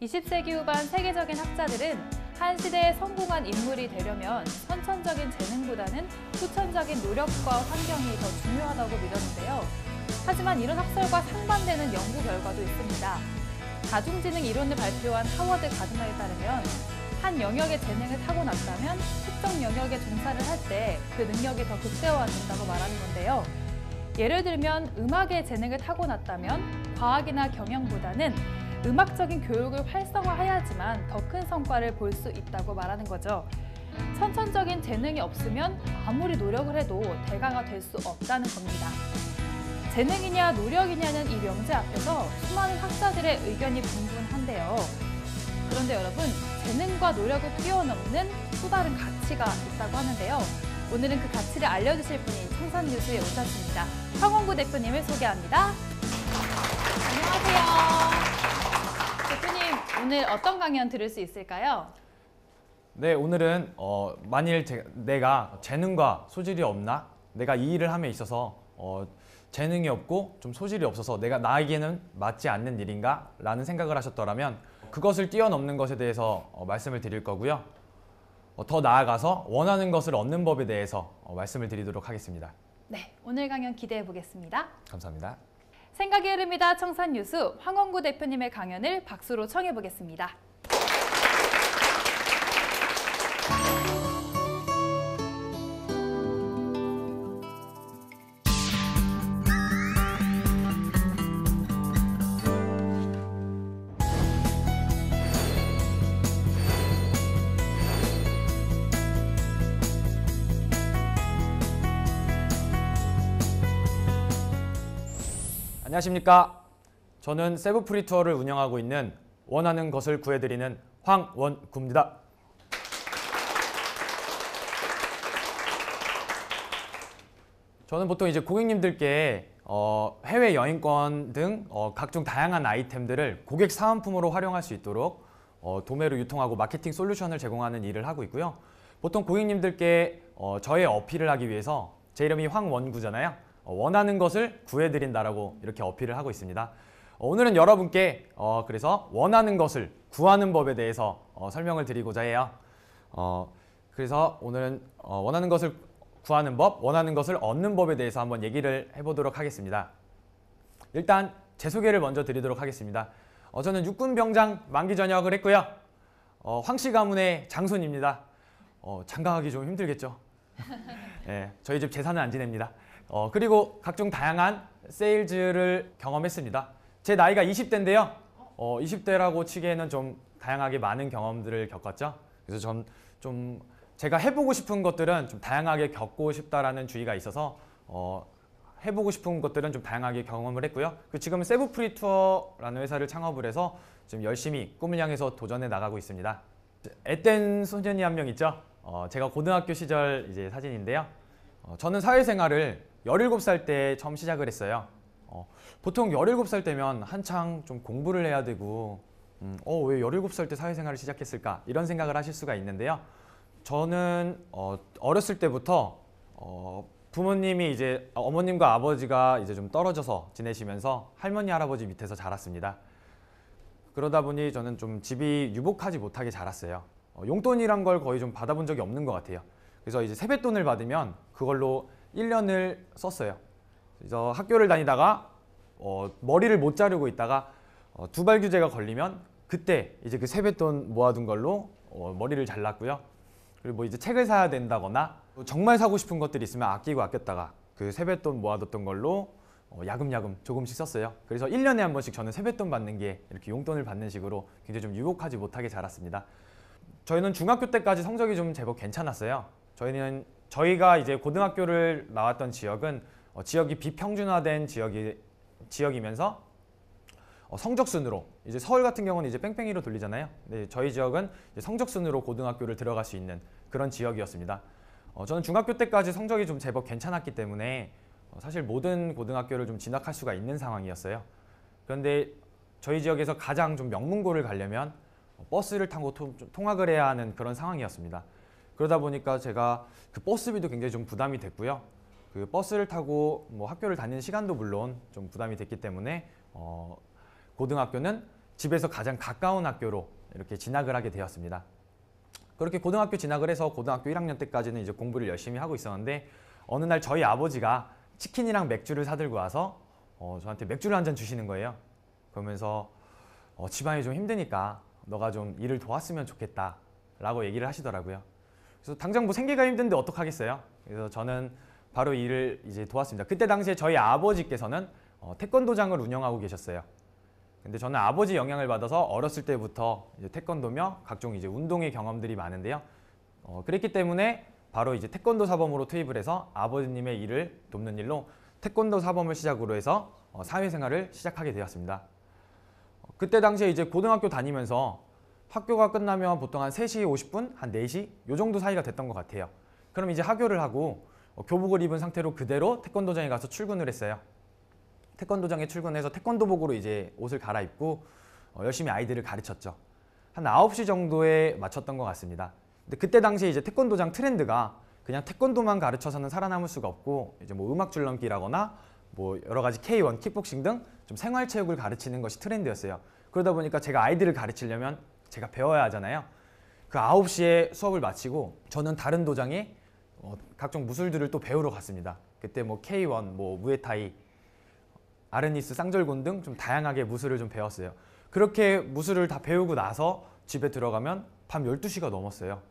20세기 후반 세계적인 학자들은 한 시대에 성공한 인물이 되려면 선천적인 재능보다는 후천적인 노력과 환경이 더 중요하다고 믿었는데요. 하지만 이런 학설과 상반되는 연구 결과도 있습니다. 다중지능 이론을 발표한 하워드 가드너에 따르면 한 영역의 재능을 타고났다면 특정 영역에 종사를 할 때 그 능력이 더 극대화된다고 말하는 건데요. 예를 들면 음악의 재능을 타고났다면 과학이나 경영보다는 음악적인 교육을 활성화해야지만 더 큰 성과를 볼 수 있다고 말하는 거죠. 선천적인 재능이 없으면 아무리 노력을 해도 대가가 될 수 없다는 겁니다. 재능이냐 노력이냐는 이 명제 앞에서 수많은 학자들의 의견이 분분한데요. 그런데 여러분, 재능과 노력을 뛰어넘는 또 다른 가치가 있다고 하는데요. 오늘은 그 가치를 알려주실 분이 청산뉴스에 오셨습니다. 황원구 대표님을 소개합니다. 안녕하세요. 대표님, 오늘 어떤 강연 들을 수 있을까요? 네, 오늘은 만일 내가 재능과 소질이 없나? 내가 이 일을 함에 있어서 재능이 없고 좀 소질이 없어서 나에게는 맞지 않는 일인가? 라는 생각을 하셨더라면 그것을 뛰어넘는 것에 대해서 말씀을 드릴 거고요. 더 나아가서 원하는 것을 얻는 법에 대해서 말씀을 드리도록 하겠습니다. 네, 오늘 강연 기대해 보겠습니다. 감사합니다. 생각이 흐릅니다. 청산뉴스 황원구 대표님의 강연을 박수로 청해 보겠습니다. 안녕하십니까. 저는 세부프리 투어를 운영하고 있는 원하는 것을 구해드리는 황원구입니다. 저는 보통 이제 고객님들께 해외 여행권 등 각종 다양한 아이템들을 고객 사은품으로 활용할 수 있도록 도매로 유통하고 마케팅 솔루션을 제공하는 일을 하고 있고요. 보통 고객님들께 저의 어필을 하기 위해서 제 이름이 황원구잖아요. 원하는 것을 구해드린다라고 이렇게 어필을 하고 있습니다. 오늘은 여러분께 그래서 원하는 것을 구하는 법에 대해서 설명을 드리고자 해요. 그래서 오늘은 원하는 것을 구하는 법, 원하는 것을 얻는 법에 대해서 한번 얘기를 해보도록 하겠습니다. 일단 제 소개를 먼저 드리도록 하겠습니다. 저는 육군병장 만기 전역을 했고요. 황씨 가문의 장손입니다. 장가가기 좀 힘들겠죠? 네, 저희 집 제사는 안 지냅니다. 그리고 각종 다양한 세일즈를 경험했습니다. 제 나이가 20대인데요. 20대라고 치기에는 좀 다양하게 많은 경험들을 겪었죠. 그래서 좀 제가 해보고 싶은 것들은 좀 다양하게 겪고 싶다라는 주의가 있어서 해보고 싶은 것들은 좀 다양하게 경험을 했고요. 지금은 세부프리 투어라는 회사를 창업을 해서 지금 열심히 꿈을 향해서 도전해 나가고 있습니다. 앳된 소년이 한 명 있죠. 제가 고등학교 시절 이제 사진인데요. 저는 사회생활을 17살 때 처음 시작을 했어요. 보통 17살 때면 한창 좀 공부를 해야 되고 왜 17살 때 사회생활을 시작했을까? 이런 생각을 하실 수가 있는데요. 저는 어렸을 때부터 부모님이 이제 어머님과 아버지가 이제 좀 떨어져서 지내시면서 할머니, 할아버지 밑에서 자랐습니다. 그러다 보니 저는 좀 집이 유복하지 못하게 자랐어요. 용돈이란 걸 거의 좀 받아본 적이 없는 것 같아요. 그래서 이제 세뱃돈을 받으면 그걸로 1년을 썼어요. 그래서 학교를 다니다가 머리를 못 자르고 있다가 두발 규제가 걸리면 그때 이제 그 세뱃돈 모아둔 걸로 머리를 잘랐고요. 그리고 뭐 이제 책을 사야 된다거나 정말 사고 싶은 것들이 있으면 아끼고 아꼈다가 그 세뱃돈 모아뒀던 걸로 야금야금 조금씩 썼어요. 그래서 1년에 한 번씩 저는 세뱃돈 받는 게 이렇게 용돈을 받는 식으로 굉장히 좀 유복하지 못하게 자랐습니다. 저희는 중학교 때까지 성적이 좀 제법 괜찮았어요. 저희가 이제 고등학교를 나왔던 지역은 지역이 비평준화된 지역이면서 성적 순으로 이제 서울 같은 경우는 이제 뺑뺑이로 돌리잖아요. 근데 저희 지역은 이제 성적 순으로 고등학교를 들어갈 수 있는 그런 지역이었습니다. 저는 중학교 때까지 성적이 좀 제법 괜찮았기 때문에 사실 모든 고등학교를 좀 진학할 수가 있는 상황이었어요. 그런데 저희 지역에서 가장 좀 명문고를 가려면 버스를 타고 통학을 해야 하는 그런 상황이었습니다. 그러다 보니까 제가 그 버스비도 굉장히 좀 부담이 됐고요. 그 버스를 타고 뭐 학교를 다니는 시간도 물론 좀 부담이 됐기 때문에 고등학교는 집에서 가장 가까운 학교로 이렇게 진학을 하게 되었습니다. 그렇게 고등학교 진학을 해서 고등학교 1학년 때까지는 이제 공부를 열심히 하고 있었는데 어느 날 저희 아버지가 치킨이랑 맥주를 사들고 와서 저한테 맥주를 한 잔 주시는 거예요. 그러면서 집안이 좀 힘드니까 너가 좀 일을 도왔으면 좋겠다 라고 얘기를 하시더라고요. 그래서 당장 뭐 생계가 힘든데 어떡하겠어요. 그래서 저는 바로 일을 이제 도왔습니다. 그때 당시에 저희 아버지께서는 태권도장을 운영하고 계셨어요. 근데 저는 아버지 영향을 받아서 어렸을 때부터 이제 태권도며 각종 이제 운동의 경험들이 많은데요. 그랬기 때문에 바로 이제 태권도 사범으로 투입을 해서 아버지님의 일을 돕는 일로 태권도 사범을 시작으로 해서 사회생활을 시작하게 되었습니다. 그때 당시에 이제 고등학교 다니면서 학교가 끝나면 보통 한 3시 50분, 한 4시 요 정도 사이가 됐던 것 같아요. 그럼 이제 하교를 하고 교복을 입은 상태로 그대로 태권도장에 가서 출근을 했어요. 태권도장에 출근해서 태권도복으로 이제 옷을 갈아입고 열심히 아이들을 가르쳤죠. 한 9시 정도에 마쳤던 것 같습니다. 근데 그때 당시에 이제 태권도장 트렌드가 그냥 태권도만 가르쳐서는 살아남을 수가 없고 이제 뭐 음악 줄넘기라거나 뭐 여러 가지 K1, 킥복싱 등 좀 생활체육을 가르치는 것이 트렌드였어요. 그러다 보니까 제가 아이들을 가르치려면 제가 배워야 하잖아요. 그 9시에 수업을 마치고 저는 다른 도장에 각종 무술들을 또 배우러 갔습니다. 그때 뭐 K1, 뭐 무에타이, 아르니스, 쌍절곤 등 좀 다양하게 무술을 좀 배웠어요. 그렇게 무술을 다 배우고 나서 집에 들어가면 밤 12시가 넘었어요.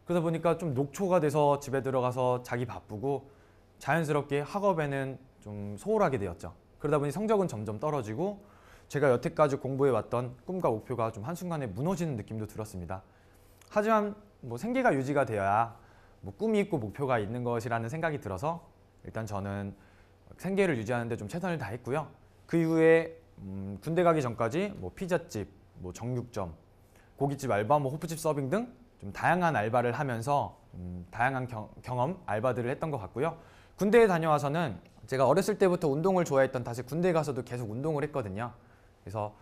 그러다 보니까 좀 녹초가 돼서 집에 들어가서 자기 바쁘고 자연스럽게 학업에는 좀 소홀하게 되었죠. 그러다 보니 성적은 점점 떨어지고 제가 여태까지 공부해왔던 꿈과 목표가 좀 한순간에 무너지는 느낌도 들었습니다. 하지만 뭐 생계가 유지가 되어야 뭐 꿈이 있고 목표가 있는 것이라는 생각이 들어서 일단 저는 생계를 유지하는 데 좀 최선을 다했고요. 그 이후에 군대 가기 전까지 뭐 피자집, 뭐 정육점, 고깃집 알바, 뭐 호프집 서빙 등 좀 다양한 알바를 하면서 다양한 경험, 알바들을 했던 것 같고요. 군대에 다녀와서는 제가 어렸을 때부터 운동을 좋아했던 탓에 군대에 가서도 계속 운동을 했거든요. 그래서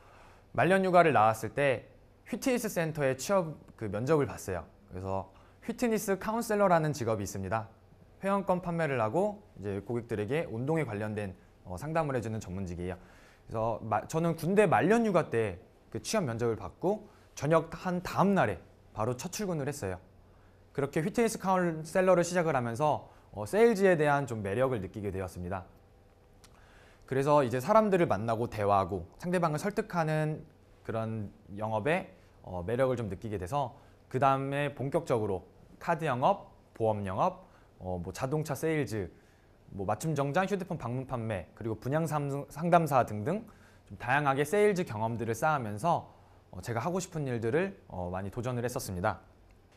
말년휴가를 나왔을 때 휘트니스 센터에 취업 면접을 봤어요. 그래서 휘트니스 카운셀러라는 직업이 있습니다. 회원권 판매를 하고 이제 고객들에게 운동에 관련된 상담을 해주는 전문직이에요. 그래서 저는 군대 말년휴가 때 그 취업 면접을 받고 저녁 한 다음 날에 바로 첫 출근을 했어요. 그렇게 휘트니스 카운셀러를 시작을 하면서 세일즈에 대한 좀 매력을 느끼게 되었습니다. 그래서 이제 사람들을 만나고 대화하고 상대방을 설득하는 그런 영업에 매력을 좀 느끼게 돼서 그 다음에 본격적으로 카드 영업, 보험 영업, 뭐 자동차 세일즈, 뭐 맞춤 정장, 휴대폰 방문 판매, 그리고 분양 상담사 등등 좀 다양하게 세일즈 경험들을 쌓으면서 제가 하고 싶은 일들을 많이 도전을 했었습니다.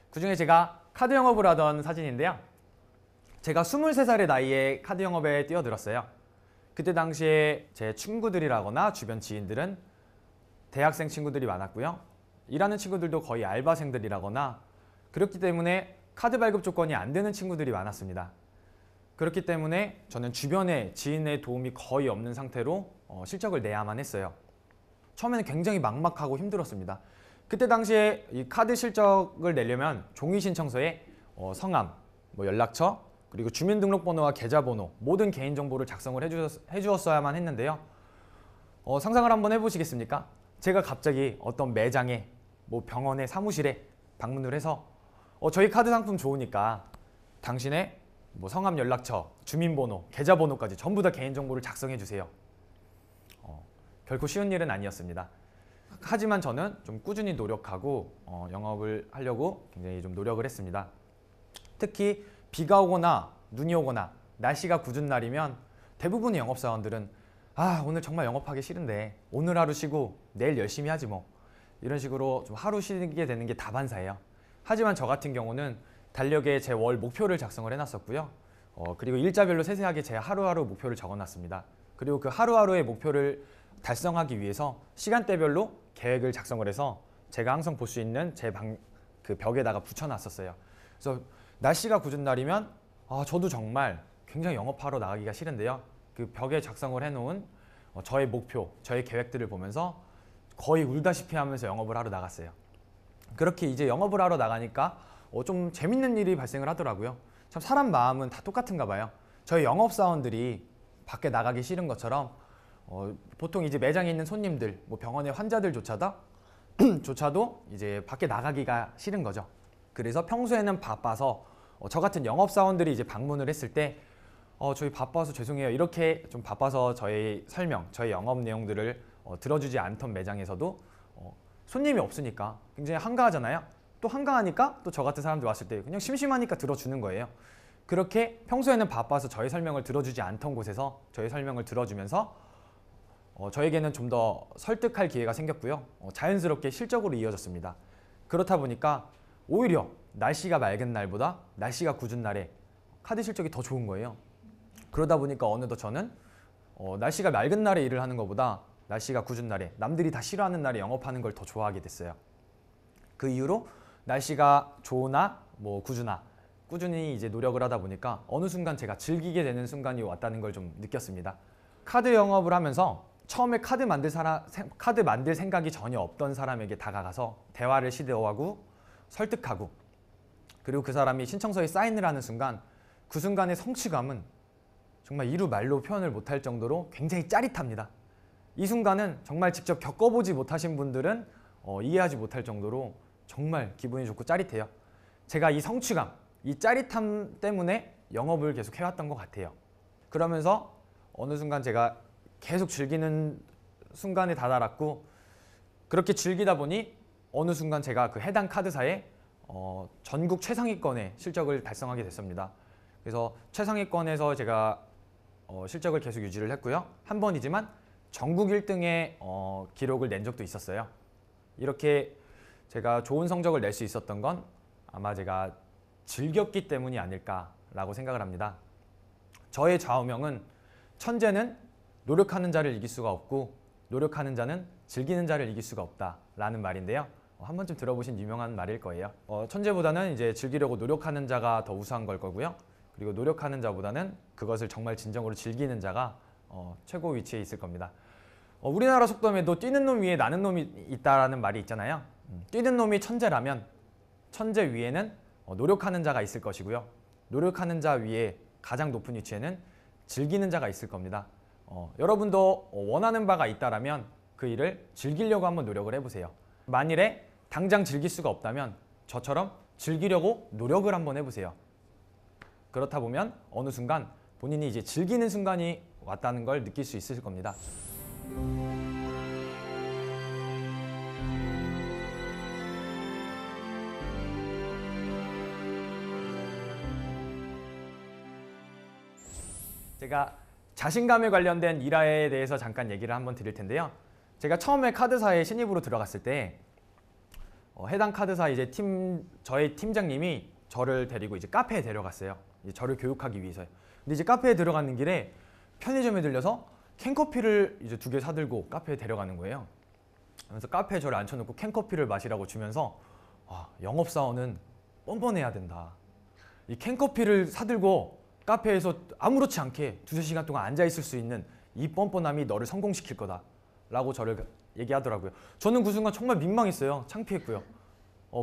그중에 제가 카드 영업을 하던 사진인데요. 제가 23살의 나이에 카드 영업에 뛰어들었어요. 그때 당시에 제 친구들이라거나 주변 지인들은 대학생 친구들이 많았고요. 일하는 친구들도 거의 알바생들이라거나 그렇기 때문에 카드 발급 조건이 안 되는 친구들이 많았습니다. 그렇기 때문에 저는 주변에 지인의 도움이 거의 없는 상태로 실적을 내야만 했어요. 처음에는 굉장히 막막하고 힘들었습니다. 그때 당시에 이 카드 실적을 내려면 종이 신청서에 성함, 뭐 연락처, 그리고 주민등록번호와 계좌번호, 모든 개인정보를 작성을 해주었어야만 했는데요. 상상을 한번 해보시겠습니까? 제가 갑자기 어떤 매장에, 뭐 병원에, 사무실에 방문을 해서 저희 카드 상품 좋으니까 당신의 뭐 성함, 연락처, 주민번호, 계좌번호까지 전부 다 개인정보를 작성해 주세요. 결코 쉬운 일은 아니었습니다. 하지만 저는 좀 꾸준히 노력하고 영업을 하려고 굉장히 좀 노력을 했습니다. 특히 비가 오거나 눈이 오거나 날씨가 궂은 날이면 대부분의 영업사원들은 오늘 정말 영업하기 싫은데 오늘 하루 쉬고 내일 열심히 하지 뭐, 이런 식으로 좀 하루 쉬게 되는 게 다반사예요. 하지만 저 같은 경우는 달력에 제 월 목표를 작성을 해놨었고요. 그리고 일자별로 세세하게 제 하루하루 목표를 적어놨습니다. 그리고 그 하루하루의 목표를 달성하기 위해서 시간대별로 계획을 작성을 해서 제가 항상 볼 수 있는 제 그 벽에다가 붙여놨었어요. 그래서 날씨가 궂은 날이면 저도 정말 굉장히 영업하러 나가기가 싫은데요. 그 벽에 작성을 해놓은 저의 목표, 저의 계획들을 보면서 거의 울다시피 하면서 영업을 하러 나갔어요. 그렇게 이제 영업을 하러 나가니까 좀 재밌는 일이 발생을 하더라고요. 참 사람 마음은 다 똑같은가 봐요. 저희 영업사원들이 밖에 나가기 싫은 것처럼 보통 이제 매장에 있는 손님들, 뭐 병원의 환자들조차도 조차도 이제 밖에 나가기가 싫은 거죠. 그래서 평소에는 바빠서 저 같은 영업사원들이 이제 방문을 했을 때 저희 바빠서 죄송해요. 이렇게 좀 바빠서 저희 설명, 저희 영업 내용들을 들어주지 않던 매장에서도 손님이 없으니까 굉장히 한가하잖아요. 또 한가하니까 또 저 같은 사람들 왔을 때 그냥 심심하니까 들어주는 거예요. 그렇게 평소에는 바빠서 저희 설명을 들어주지 않던 곳에서 저희 설명을 들어주면서 저에게는 좀 더 설득할 기회가 생겼고요. 자연스럽게 실적으로 이어졌습니다. 그렇다 보니까 오히려 날씨가 맑은 날보다 날씨가 궂은 날에 카드 실적이 더 좋은 거예요. 그러다 보니까 어느덧 저는 날씨가 맑은 날에 일을 하는 것보다 날씨가 궂은 날에, 남들이 다 싫어하는 날에 영업하는 걸 더 좋아하게 됐어요. 그 이후로 날씨가 좋으나 뭐 궂으나 꾸준히 이제 노력을 하다 보니까 어느 순간 제가 즐기게 되는 순간이 왔다는 걸 좀 느꼈습니다. 카드 영업을 하면서 처음에 카드 만들 생각이 전혀 없던 사람에게 다가가서 대화를 시도하고 설득하고, 그리고 그 사람이 신청서에 사인을 하는 순간 그 순간의 성취감은 정말 이루 말로 표현을 못할 정도로 굉장히 짜릿합니다. 이 순간은 정말 직접 겪어보지 못하신 분들은 이해하지 못할 정도로 정말 기분이 좋고 짜릿해요. 제가 이 성취감, 이 짜릿함 때문에 영업을 계속 해왔던 것 같아요. 그러면서 어느 순간 제가 계속 즐기는 순간에 다다랐고, 그렇게 즐기다 보니 어느 순간 제가 그 해당 카드사에 전국 최상위권의 실적을 달성하게 됐습니다. 그래서 최상위권에서 제가 실적을 계속 유지를 했고요. 한 번이지만 전국 1등의 기록을 낸 적도 있었어요. 이렇게 제가 좋은 성적을 낼 수 있었던 건 아마 제가 즐겼기 때문이 아닐까라고 생각을 합니다. 저의 좌우명은 천재는 노력하는 자를 이길 수가 없고 노력하는 자는 즐기는 자를 이길 수가 없다라는 말인데요. 한 번쯤 들어보신 유명한 말일 거예요. 천재보다는 이제 즐기려고 노력하는 자가 더 우수한 걸 거고요. 그리고 노력하는 자보다는 그것을 정말 진정으로 즐기는 자가 최고 위치에 있을 겁니다. 우리나라 속담에도 뛰는 놈 위에 나는 놈이 있다라는 말이 있잖아요. 뛰는 놈이 천재라면 천재 위에는 노력하는 자가 있을 것이고요. 노력하는 자 위에 가장 높은 위치에는 즐기는 자가 있을 겁니다. 여러분도 원하는 바가 있다라면 그 일을 즐기려고 한번 노력을 해보세요. 만일에 당장 즐길 수가 없다면 저처럼 즐기려고 노력을 한번 해보세요. 그렇다 보면 어느 순간 본인이 이제 즐기는 순간이 왔다는 걸 느낄 수 있을 겁니다. 제가 자신감에 관련된 일화에 대해서 잠깐 얘기를 한번 드릴 텐데요. 제가 처음에 카드사에 신입으로 들어갔을 때 해당 카드사 이제 저의 팀장님이 저를 데리고 이제 카페에 데려갔어요. 이제 저를 교육하기 위해서요. 근데 이제 카페에 들어가는 길에 편의점에 들려서 캔커피를 이제 2개 사들고 카페에 데려가는 거예요. 그래서 카페에 저를 앉혀놓고 캔커피를 마시라고 주면서 영업사원은 뻔뻔해야 된다. 이 캔커피를 사들고 카페에서 아무렇지 않게 2~3시간 동안 앉아있을 수 있는 이 뻔뻔함이 너를 성공시킬 거다 라고 저를 얘기하더라고요. 저는 그 순간 정말 민망했어요. 창피했고요.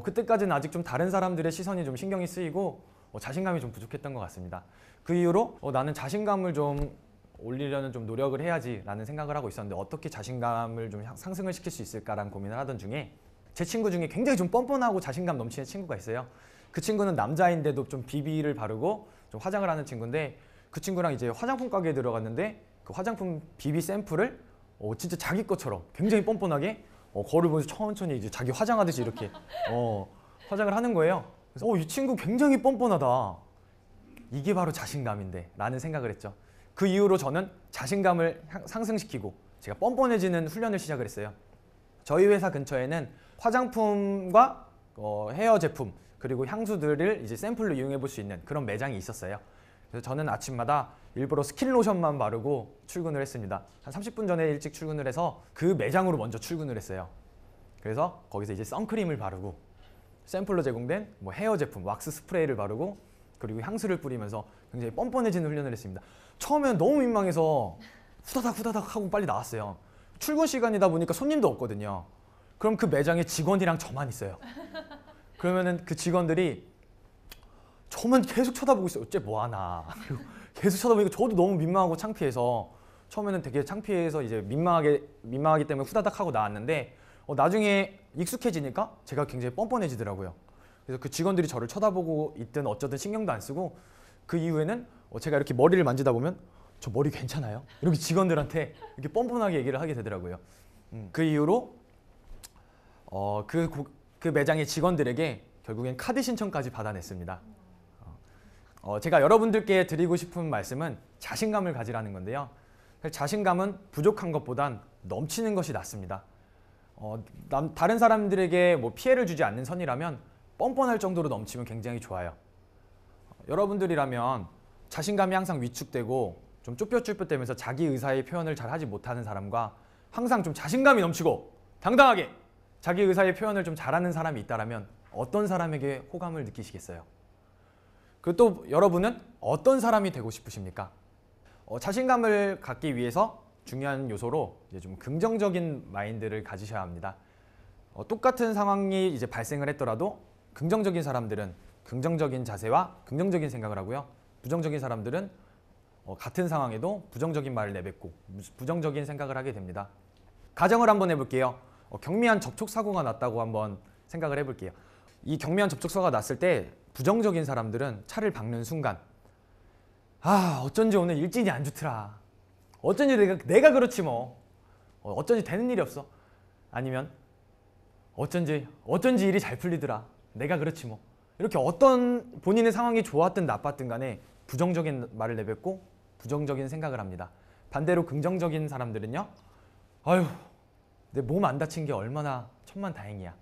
그때까지는 아직 좀 다른 사람들의 시선이 좀 신경이 쓰이고 자신감이 좀 부족했던 것 같습니다. 그 이후로 나는 자신감을 좀 올리려는 좀 노력을 해야지 라는 생각을 하고 있었는데 어떻게 자신감을 좀 상승을 시킬 수 있을까라는 고민을 하던 중에 제 친구 중에 굉장히 좀 뻔뻔하고 자신감 넘치는 친구가 있어요. 그 친구는 남자인데도 좀 비비를 바르고 좀 화장을 하는 친구인데 그 친구랑 이제 화장품 가게에 들어갔는데 그 화장품 비비 샘플을 진짜 자기 것처럼 굉장히 뻔뻔하게 거울을 보면서 천천히 이제 자기 화장하듯이 이렇게 화장을 하는 거예요. 그래서 이 친구 굉장히 뻔뻔하다. 이게 바로 자신감인데 라는 생각을 했죠. 그 이후로 저는 자신감을 상승시키고 제가 뻔뻔해지는 훈련을 시작을 했어요. 저희 회사 근처에는 화장품과 헤어 제품 그리고 향수들을 이제 샘플로 이용해 볼 수 있는 그런 매장이 있었어요. 그래서 저는 아침마다 일부러 스킨 로션만 바르고 출근을 했습니다. 한 30분 전에 일찍 출근을 해서 그 매장으로 먼저 출근을 했어요. 그래서 거기서 이제 선크림을 바르고 샘플로 제공된 뭐 헤어 제품, 왁스 스프레이를 바르고 그리고 향수를 뿌리면서 굉장히 뻔뻔해지는 훈련을 했습니다. 처음에는 너무 민망해서 후다닥 하고 빨리 나왔어요. 출근 시간이다 보니까 손님도 없거든요. 그럼 그 매장에 직원이랑 저만 있어요. 그러면은 그 직원들이 저만 계속 쳐다보고 있어요. 어째 뭐하나. 계속 쳐다보니까 저도 너무 민망하고 창피해서 처음에는 되게 창피해서 이제 민망하기 때문에 후다닥 하고 나왔는데 나중에 익숙해지니까 제가 굉장히 뻔뻔해지더라고요. 그래서 그 직원들이 저를 쳐다보고 있든 어쩌든 신경도 안 쓰고 그 이후에는 제가 이렇게 머리를 만지다 보면 저 머리 괜찮아요? 이렇게 직원들한테 이렇게 뻔뻔하게 얘기를 하게 되더라고요. 그 이후로 그 매장의 직원들에게 결국엔 카드 신청까지 받아냈습니다. 제가 여러분들께 드리고 싶은 말씀은 자신감을 가지라는 건데요. 자신감은 부족한 것보단 넘치는 것이 낫습니다. 다른 사람들에게 뭐 피해를 주지 않는 선이라면 뻔뻔할 정도로 넘치면 굉장히 좋아요. 여러분들이라면 자신감이 항상 위축되고 좀 쭈뼛쭈뼛대면서 자기 의사의 표현을 잘 하지 못하는 사람과 항상 좀 자신감이 넘치고 당당하게 자기 의사의 표현을 좀 잘하는 사람이 있다면 어떤 사람에게 호감을 느끼시겠어요? 그리고 또 여러분은 어떤 사람이 되고 싶으십니까? 자신감을 갖기 위해서 중요한 요소로 이제 좀 긍정적인 마인드를 가지셔야 합니다. 똑같은 상황이 이제 발생을 했더라도 긍정적인 사람들은 긍정적인 자세와 긍정적인 생각을 하고요. 부정적인 사람들은 같은 상황에도 부정적인 말을 내뱉고 부정적인 생각을 하게 됩니다. 가정을 한번 해볼게요. 경미한 접촉사고가 났다고 한번 생각을 해볼게요. 이 경미한 접촉사고가 났을 때 부정적인 사람들은 차를 박는 순간 어쩐지 오늘 일진이 안 좋더라. 어쩐지 내가 그렇지 뭐. 어쩐지 되는 일이 없어. 아니면 어쩐지 일이 잘 풀리더라. 내가 그렇지 뭐. 이렇게 어떤 본인의 상황이 좋았든 나빴든 간에 부정적인 말을 내뱉고 부정적인 생각을 합니다. 반대로 긍정적인 사람들은요. 아유, 내 몸 안 다친 게 얼마나 천만다행이야.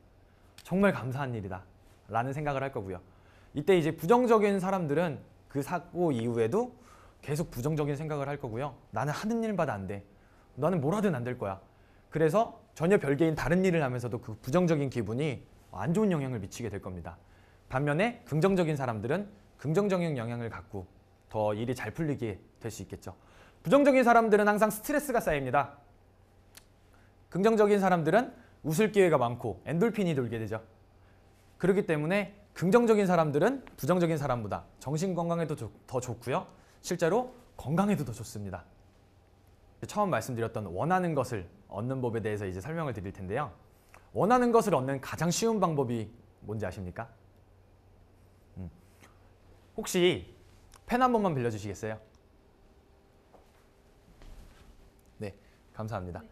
정말 감사한 일이다. 라는 생각을 할 거고요. 이때 이제 부정적인 사람들은 그 사고 이후에도 계속 부정적인 생각을 할 거고요. 나는 하는 일마다 안 돼. 나는 뭘 하든 안 될 거야. 그래서 전혀 별개인 다른 일을 하면서도 그 부정적인 기분이 안 좋은 영향을 미치게 될 겁니다. 반면에 긍정적인 사람들은 긍정적인 영향을 갖고 더 일이 잘 풀리게 될 수 있겠죠. 부정적인 사람들은 항상 스트레스가 쌓입니다. 긍정적인 사람들은 웃을 기회가 많고 엔돌핀이 돌게 되죠. 그렇기 때문에 긍정적인 사람들은 부정적인 사람보다 정신 건강에도 더 좋고요. 실제로 건강에도 더 좋습니다. 처음 말씀드렸던 원하는 것을 얻는 법에 대해서 이제 설명을 드릴 텐데요. 원하는 것을 얻는 가장 쉬운 방법이 뭔지 아십니까? 혹시 펜 한 번만 빌려주시겠어요? 네, 감사합니다.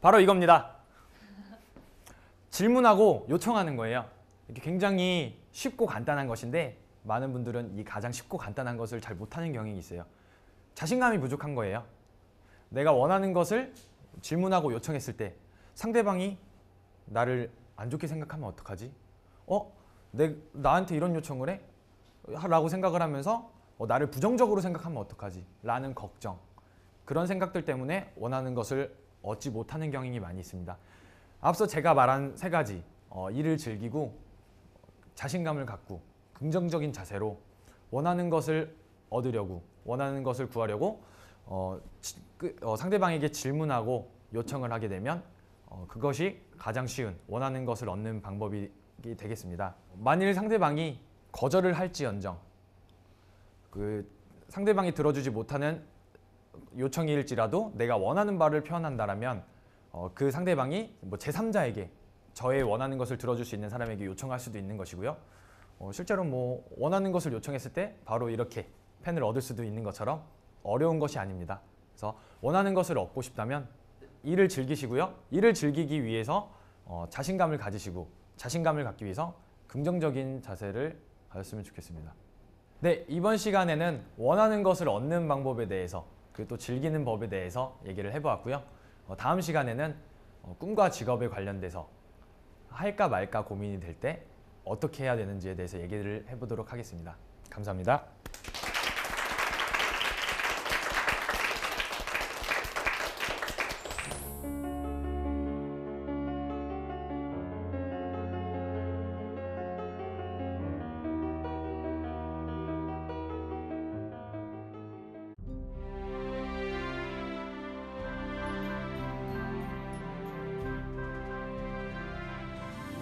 바로 이겁니다. 질문하고 요청하는 거예요. 이게 굉장히 쉽고 간단한 것인데 많은 분들은 이 가장 쉽고 간단한 것을 잘 못하는 경향이 있어요. 자신감이 부족한 거예요. 내가 원하는 것을 질문하고 요청했을 때 상대방이 나를 안 좋게 생각하면 어떡하지? 나한테 이런 요청을 해? 라고 생각을 하면서 나를 부정적으로 생각하면 어떡하지? 라는 걱정. 그런 생각들 때문에 원하는 것을 얻지 못하는 경향이 많이 있습니다. 앞서 제가 말한 세 가지, 일을 즐기고 자신감을 갖고 긍정적인 자세로 원하는 것을 얻으려고, 원하는 것을 구하려고 상대방에게 질문하고 요청을 하게 되면 그것이 가장 쉬운 원하는 것을 얻는 방법이 되겠습니다. 만일 상대방이 거절을 할지언정 상대방이 들어주지 못하는 요청일지라도 내가 원하는 바를 표현한다면 그 상대방이 제3자에게 저의 원하는 것을 들어줄 수 있는 사람에게 요청할 수도 있는 것이고요. 실제로 원하는 것을 요청했을 때 바로 이렇게 펜을 얻을 수도 있는 것처럼 어려운 것이 아닙니다. 그래서 원하는 것을 얻고 싶다면 일을 즐기시고요. 일을 즐기기 위해서 자신감을 가지시고 자신감을 갖기 위해서 긍정적인 자세를 가졌으면 좋겠습니다. 네, 이번 시간에는 원하는 것을 얻는 방법에 대해서 그리고 또 즐기는 법에 대해서 얘기를 해보았고요. 다음 시간에는 꿈과 직업에 관련돼서 할까 말까 고민이 될 때 어떻게 해야 되는지에 대해서 얘기를 해보도록 하겠습니다. 감사합니다.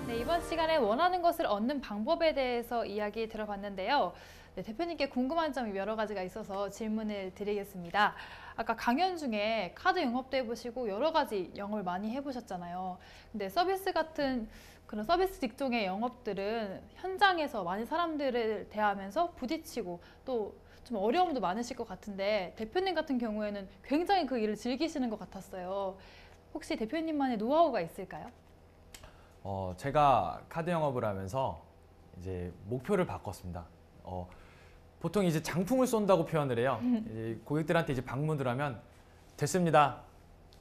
네, 이번 시간에 원하는 것을 얻는 방법에 대해서 이야기 들어봤는데요. 네, 대표님께 궁금한 점이 여러 가지가 있어서 질문을 드리겠습니다. 아까 강연 중에 카드 영업도 해보시고 여러 가지 영업을 많이 해보셨잖아요. 근데 서비스 같은 그런 서비스 직종의 영업들은 현장에서 많은 사람들을 대하면서 부딪히고 또 좀 어려움도 많으실 것 같은데 대표님 같은 경우에는 굉장히 그 일을 즐기시는 것 같았어요. 혹시 대표님만의 노하우가 있을까요? 제가 카드 영업을 하면서 이제 목표를 바꿨습니다. 보통 이제 장풍을 쏜다고 표현을 해요. 이제 고객들한테 이제 방문을 하면 됐습니다.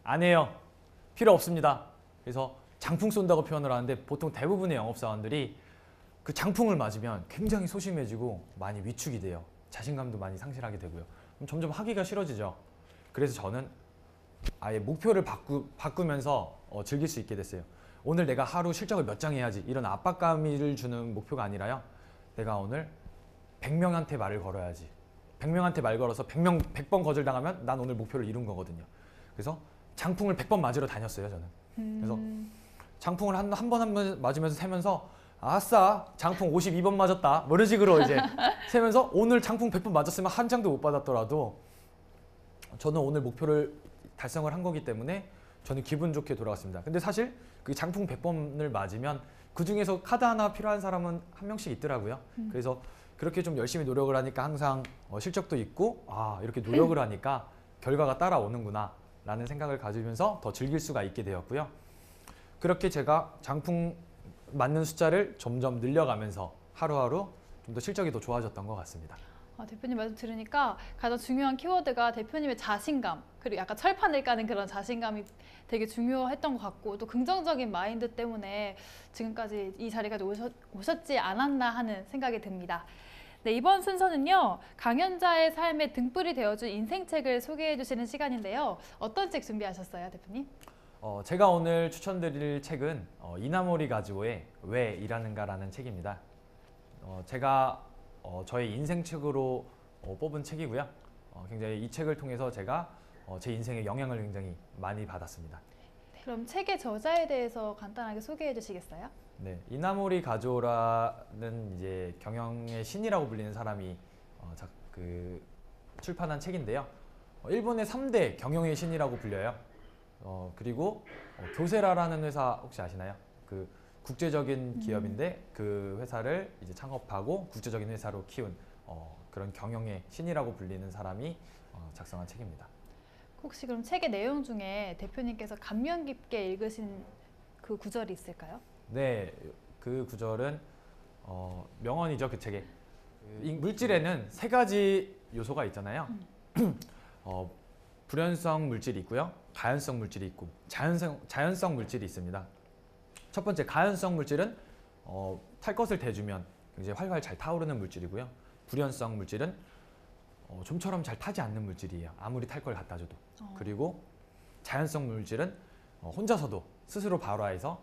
안 해요. 필요 없습니다. 그래서 장풍 쏜다고 표현을 하는데 보통 대부분의 영업사원들이 그 장풍을 맞으면 굉장히 소심해지고 많이 위축이 돼요. 자신감도 많이 상실하게 되고요. 그럼 점점 하기가 싫어지죠. 그래서 저는 아예 목표를 바꾸면서 즐길 수 있게 됐어요. 오늘 내가 하루 실적을 몇 장 해야지 이런 압박감을 주는 목표가 아니라요. 내가 오늘 100명한테 말을 걸어야지. 100명한테 말 걸어서 100번 거절당하면 난 오늘 목표를 이룬 거거든요. 그래서 장풍을 100번 맞으러 다녔어요, 저는. 그래서 장풍을 한 번 맞으면서 세면서 아싸, 장풍 52번 맞았다. 뭐 이런 식으로 이제 세면서 오늘 장풍 100번 맞았으면 한 장도 못 받았더라도 저는 오늘 목표를 달성을 한 거기 때문에 저는 기분 좋게 돌아갔습니다. 근데 사실 그 장풍 100번을 맞으면 그 중에서 카드 하나 필요한 사람은 한 명씩 있더라고요. 그래서 그렇게 좀 열심히 노력을 하니까 항상 실적도 있고 이렇게 노력을 하니까 결과가 따라오는구나 라는 생각을 가지면서 더 즐길 수가 있게 되었고요. 그렇게 제가 장풍 맞는 숫자를 점점 늘려가면서 하루하루 좀 더 실적이 더 좋아졌던 것 같습니다. 대표님 말씀 들으니까 가장 중요한 키워드가 대표님의 자신감, 그리고 약간 철판을 까는 그런 자신감이 되게 중요했던 것 같고 또 긍정적인 마인드 때문에 지금까지 이 자리까지 오셨지 않았나 하는 생각이 듭니다. 네, 이번 순서는요. 강연자의 삶에 등불이 되어준 인생책을 소개해 주시는 시간인데요. 어떤 책 준비하셨어요, 대표님? 제가 오늘 추천드릴 책은 이나모리 가즈오의 왜 일하는가라는 책입니다. 제가 저의 인생책으로 뽑은 책이고요. 굉장히 이 책을 통해서 제가 제 인생에 영향을 굉장히 많이 받았습니다. 네, 그럼 책의 저자에 대해서 간단하게 소개해 주시겠어요? 네, 이나모리 가즈오라는 이제 경영의 신이라고 불리는 사람이 출판한 책인데요. 일본의 3대 경영의 신이라고 불려요. 그리고 교세라라는 회사 혹시 아시나요? 그 국제적인 기업인데 그 회사를 이제 창업하고 국제적인 회사로 키운 그런 경영의 신이라고 불리는 사람이 작성한 책입니다. 혹시 그럼 책의 내용 중에 대표님께서 감명 깊게 읽으신 그 구절이 있을까요? 네, 그 구절은 명언이죠, 그 책에. 이 물질에는 3가지 요소가 있잖아요. 불연성 물질이 있고요, 가연성 물질이 있고 자연성 물질이 있습니다. 첫 번째 가연성 물질은 탈 것을 대주면 굉장히 활활 잘 타오르는 물질이고요. 불연성 물질은 좀처럼 잘 타지 않는 물질이에요. 아무리 탈 걸 갖다 줘도. 그리고 자연성 물질은 혼자서도 스스로 발화해서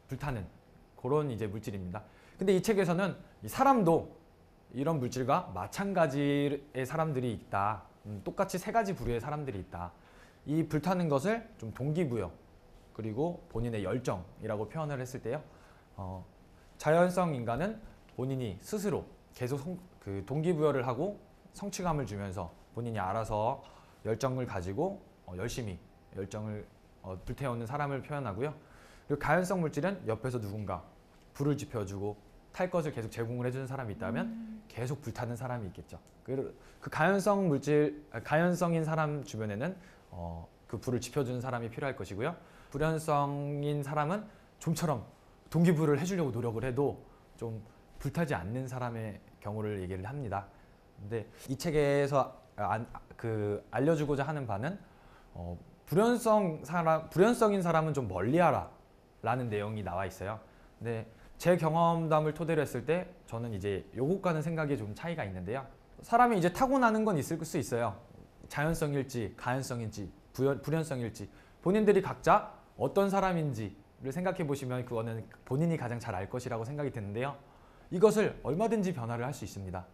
불타는 그런 이제 물질입니다. 근데 이 책에서는 이 사람도 이런 물질과 마찬가지의 사람들이 있다. 똑같이 3가지 부류의 사람들이 있다. 이 불타는 것을 좀 동기부여 그리고 본인의 열정이라고 표현을 했을 때요. 자연성 인간은 본인이 스스로 계속 그 동기부여를 하고 성취감을 주면서 본인이 알아서 열정을 가지고 열심히 열정을 불태우는 사람을 표현하고요. 그리고 가연성 물질은 옆에서 누군가 불을 지펴주고 탈 것을 계속 제공을 해주는 사람이 있다면 계속 불타는 사람이 있겠죠. 그 가연성 물질, 가연성인 사람 주변에는 그 불을 지펴주는 사람이 필요할 것이고요. 불연성인 사람은 좀처럼 동기부여를 해주려고 노력을 해도 좀 불타지 않는 사람의 경우를 얘기를 합니다. 근데 이 책에서 알려주고자 하는 바는 불연성인 사람은 좀 멀리하라 라는 내용이 나와 있어요. 근데 제 경험담을 토대로 했을 때 저는 이제 요것과는 생각이 좀 차이가 있는데요. 사람이 이제 타고나는 건 있을 수 있어요. 자연성일지 가연성일지 불연성일지 본인들이 각자 어떤 사람인지를 생각해 보시면 그거는 본인이 가장 잘 알 것이라고 생각이 드는데요. 이것을 얼마든지 변화를 할 수 있습니다.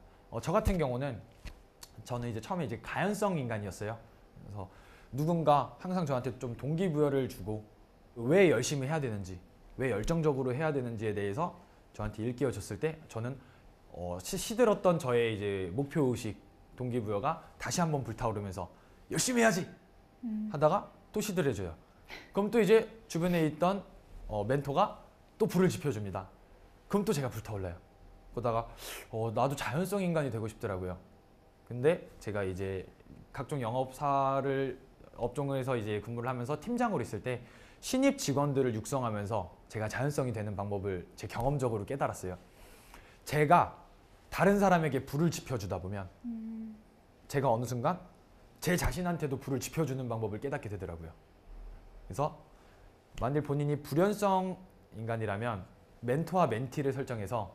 저 같은 경우는 저는 이제 처음에 이제 가연성 인간이었어요. 그래서 누군가 항상 저한테 좀 동기부여를 주고 왜 열심히 해야 되는지 왜 열정적으로 해야 되는지에 대해서 저한테 일깨워줬을 때 저는 시들었던 저의 이제 목표 의식, 동기부여가 다시 한번 불타오르면서 열심히 해야지 하다가 또 시들해져요. 그럼 또 이제 주변에 있던 멘토가 또 불을 지펴줍니다. 그럼 또 제가 불타올라요. 그러다가 나도 자연성 인간이 되고 싶더라고요. 근데 제가 이제 각종 영업사를 업종에서 이제 근무를 하면서 팀장으로 있을 때 신입 직원들을 육성하면서 제가 자연성이 되는 방법을 제 경험적으로 깨달았어요. 제가 다른 사람에게 불을 지펴주다 보면 제가 어느 순간 제 자신한테도 불을 지펴주는 방법을 깨닫게 되더라고요. 그래서 만일 본인이 불연성 인간이라면 멘토와 멘티를 설정해서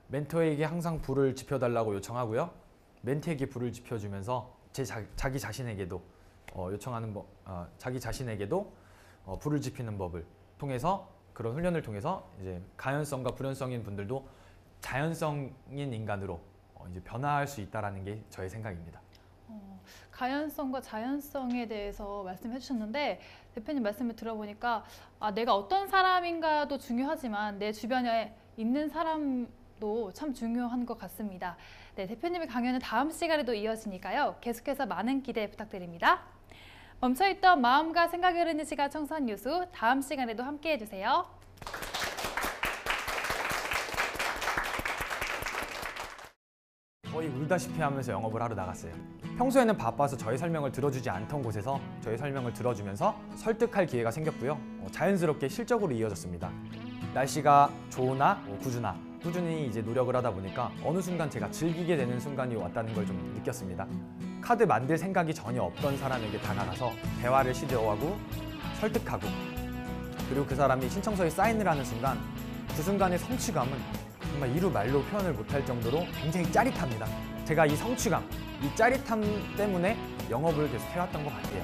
멘토에게 항상 불을 지펴달라고 요청하고요. 멘티에게 불을 지펴주면서 자기 자신에게도 자기 자신에게도 불을 지피는 법을 통해서 그런 훈련을 통해서 이제 가연성과 불연성인 분들도 자연성인 인간으로 이제 변화할 수 있다라는 게 저의 생각입니다. 가연성과 자연성에 대해서 말씀해 주셨는데 대표님 말씀을 들어보니까 내가 어떤 사람인가도 중요하지만 내 주변에 있는 사람도 참 중요한 것 같습니다. 네, 대표님의 강연은 다음 시간에도 이어지니까요. 계속해서 많은 기대 부탁드립니다. 멈춰있던 마음과 생각이 흐르는 시간 청소한 뉴스 다음 시간에도 함께해 주세요. 거의 울다시피 하면서 영업을 하러 나갔어요. 평소에는 바빠서 저의 설명을 들어주지 않던 곳에서 저의 설명을 들어주면서 설득할 기회가 생겼고요. 자연스럽게 실적으로 이어졌습니다. 날씨가 좋으나 꾸준히 이제 노력을 하다 보니까 어느 순간 제가 즐기게 되는 순간이 왔다는 걸 좀 느꼈습니다. 카드 만들 생각이 전혀 없던 사람에게 다가가서 대화를 시도하고 설득하고 그리고 그 사람이 신청서에 사인을 하는 순간 그 순간의 성취감은 정말 이루 말로 표현을 못할 정도로 굉장히 짜릿합니다. 제가 이 성취감, 이 짜릿함 때문에 영업을 계속 해왔던 것 같아요.